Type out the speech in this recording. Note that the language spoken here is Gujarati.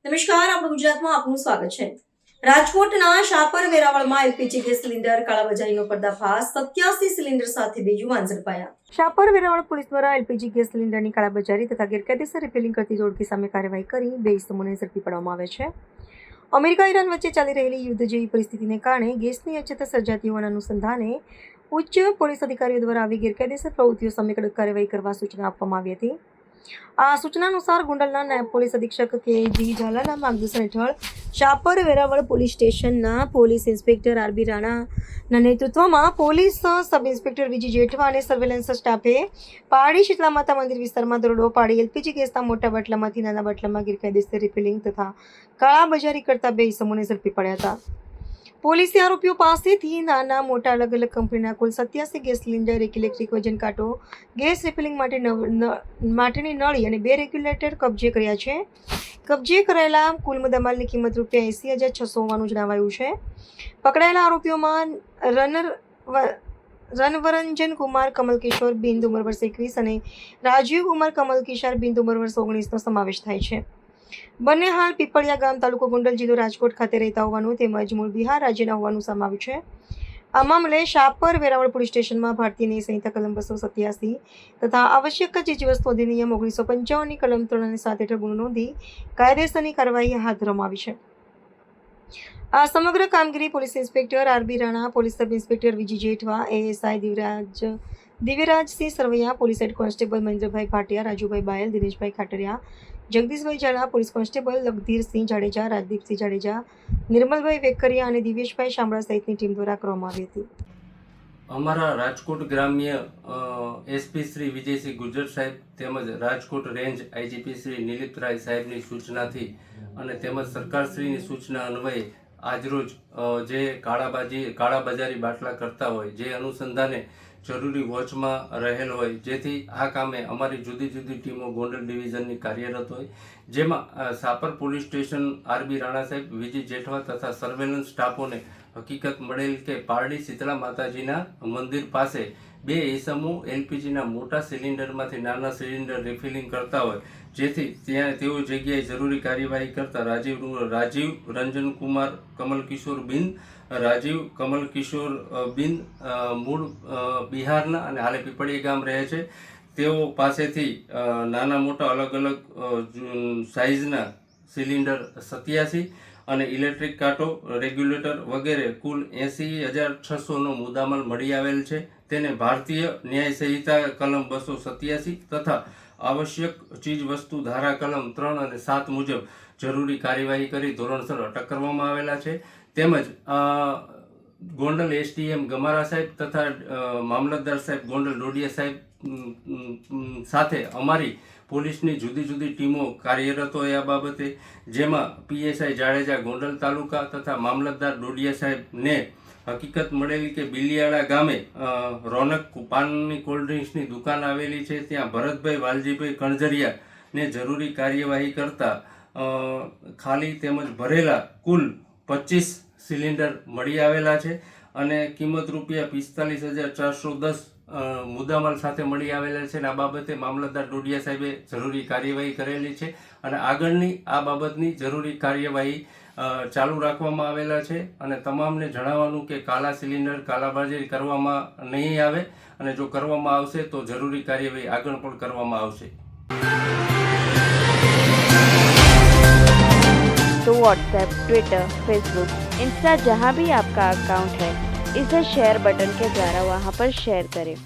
નમસ્કાર, આપણું ગુજરાતમાં આપનું સ્વાગત છે। રાજકોટના શાપર વેરાવળમાં એલપીજી ગેસ સિલિન્ડર કાળાબજારીનો પર્દાફાશ, 87 સિલિન્ડર સાથે 2 યુવાન ઝડપાયા। શાપર વેરાવળ પોલીસ દ્વારા એલપીજી ગેસ સિલિન્ડરની કાળાબજારી તથા ગેરકાયદેસર રિફિલિંગ કરતી ઝોડકી સામે કાર્યવાહી કરી 2 ઇસમોને ઝડપી પાડવામાં આવે છે। અમેરિકા ઈરાન વચ્ચે ચાલી રહેલી યુદ્ધ જેવી પરિસ્થિતિને કારણે ગેસની અછત સર્જાતી હોવાના અનુસંધાને ઉચ્ચ પોલીસ અધિકારીઓ દ્વારા આવી ગેરકાયદેસર પ્રવૃત્તિઓ સામે કડક કાર્યવાહી કરવા સૂચના આપવામાં આવી હતી। આ સૂચના અનુસાર ગોંડલના નાયબ પોલીસ અધિક્ષક કે.જી. ઝાલાના માર્ગદર્શન હેઠળ શાપર વેરાવળ પોલીસ સ્ટેશનના પોલીસ ઇન્સ્પેક્ટર આર.બી. રાણાના નેતૃત્વમાં police sub inspector V G. Jethwa અને સર્વેલન્સ સ્ટાફે પારડી શીતલા માતા મંદિર વિસ્તારમાં દરોડો પાડી એલપીજી ગેસના મોટા બાટલામાંથી નાના બાટલામાં ગેરકાયદેસર રિફિલિંગ તથા કાળાબજારી કરતા 2 ઇસમોને ઝડપી પાડ્યા હતા। પોલીસે આરોપીઓ પાસેથી નાના મોટા અલગ અલગ કંપનીના કુલ 87 ગેસ સિલિન્ડર, 1 ઇલેક્ટ્રિક વજન કાંટો, ગેસ રિફિલિંગ માટેની નળી અને 2 રેગ્યુલેટર કબજે કર્યા છે। કબજે કરાયેલા કુલ મુદ્દામાલની કિંમત ₹80,600 હોવાનું જણાવાયું છે। પકડાયેલા આરોપીઓમાં રનવરંજન કુમાર કમલકિશોર બિંદ ઉંમર વર્ષ 21 અને રાજીવ કુમાર કમલકિશોર બિંદ ઉંમર વર્ષ 19નો સમાવેશ થાય છે। બંને હાલ પીપળિયા ગામ, તાલુકો ગોંડલ, જિલ્લો રાજકોટ ખાતે રહેતા હોવાનું તેમજ મૂળ બિહાર રાજ્યના હોવાનું સામે આવ્યું છે। આ મામલે શાપર વેરાવળ પોલીસ સ્ટેશનમાં ભારતીય ન્યાય સંહિતા કલમ 287 તથા આવશ્યક ચીજવસ્તુ અધિનિયમ 1955ની કલમ 3 અને 7 હેઠળ ગુનો નોંધી કાયદેસરની કાર્યવાહી હાથ ધરવામાં આવી છે। આ સમગ્ર કામગીરી police inspector R B. Rana, police sub inspector V G. Jethwa, ASI Divyarajsinh Sarvaiya, police head constable Mahendrabhai Bhatia, Rajubhai Bayal, Dineshbhai Khatariya, Jagdishbhai Zala, police constable Lakhdhirsinh Jadeja, Rajdeepsinh Jadeja, Nirmalbhai Vekariya અને દિવ્યેશભાઈ શામળા સહિતની ટીમ દ્વારા કરવામાં આવી હતી। અમારા રાજકોટ ગ્રામ્ય એસપી શ્રી વિજયસિંહ ગુર્જર સાહેબ તેમજ રાજકોટ રેન્જ આઈજીપી શ્રી નિલીપ રાય સાહેબની સૂચનાથી અને તેમજ સરકારશ્રીની સૂચના અન્વયે આજરોજ જે કાળાબજારી બાટલા કરતા હોય, જે અનુસંધાને જરૂરી વોચમાં રહેલ હોય, જેથી આ કામે અમારી જુદી જુદી ટીમો ગોંડલ ડિવિઝનની કાર્યરત હોય, જેમાં શાપર પોલીસ સ્ટેશન આર.બી. રાણા સાહેબ, વી.જી. જેઠવા તથા સર્વેલન્સ સ્ટાફોને હકીકત મળેલ કે પારડી શીતળા માતાજીના મંદિર પાસે 2 ઇસમો એલપીજીના મોટા સિલિન્ડરમાંથી નાના સિલિન્ડર રિફિલિંગ કરતા હોય, જેથી ત્યાં તેઓ જગ્યાએ જરૂરી કાર્યવાહી કરતા રાજીવ રંજન કુમાર કમલકિશોર બિંદ, રાજીવ કમલકિશોર બિંદ મૂળ બિહારના અને હાલે પીપળિયા ગામ રહે છે, તેઓ પાસેથી નાના મોટા અલગ અલગ સાઇઝના સિલિન્ડર 87 અને ઇલેક્ટ્રિક કાંટો, રેગ્યુલેટર વગેરે કુલ 80,600નો મુદ્દામાલ મળી આવેલ છે। તેને ભારતીય ન્યાય સંહિતા કલમ 287 તથા આવશ્યક ચીજ વસ્તુ ધારા કલમ 3 અને 7 મુજબ જરૂરી કાર્યવાહી કરી ધોરણસર અટક કરવામાં આવેલા છે। તેમજ ગોંડલ એસડીએમ ગમારા સાહેબ તથા મામલતદાર સાહેબ ગોંડલ ડોડિયા સાહેબ સાથે અમારી પોલીસની જુદી જુદી ટીમો કાર્યરત હોય આ બાબતે, જેમાં પીએસઆઈ જાડેજા ગોંડલ તાલુકા તથા મામલતદાર ડોડિયા સાહેબને હકીકત મળેલી કે બિલિયાળા ગામે રોનક પાનની કોલ્ડ ડ્રિંક્સની દુકાન આવેલી છે, ત્યાં ભરતભાઈ વાલજીભાઈ કણઝરિયાને જરૂરી કાર્યવાહી કરતા ખાલી તેમજ ભરેલા કુલ 25 સિલિન્ડર મળી આવેલા છે અને કિંમત ₹45,410 મુદ્દામાલ સાથે મળી આવેલા છે અને આ બાબતે મામલતદાર ડોડિયા સાહેબે જરૂરી કાર્યવાહી કરેલી છે અને આગળની આ બાબતની જરૂરી કાર્યવાહી ચાલુ રાખવામાં આવેલા છે અને તમામને જણાવવાનું કે કાલા સિલિન્ડર કાળાબજારી કરવામાં નહીં આવે અને જો કરવામાં આવશે તો જરૂરી કાર્યવાહી આગળ પણ કરવામાં આવશે। तो व्हाट्सएप, ट्विटर, फेसबुक, इंस्टा जहाँ भी आपका अकाउंट है, इसे शेयर बटन के द्वारा वहाँ पर शेयर करें।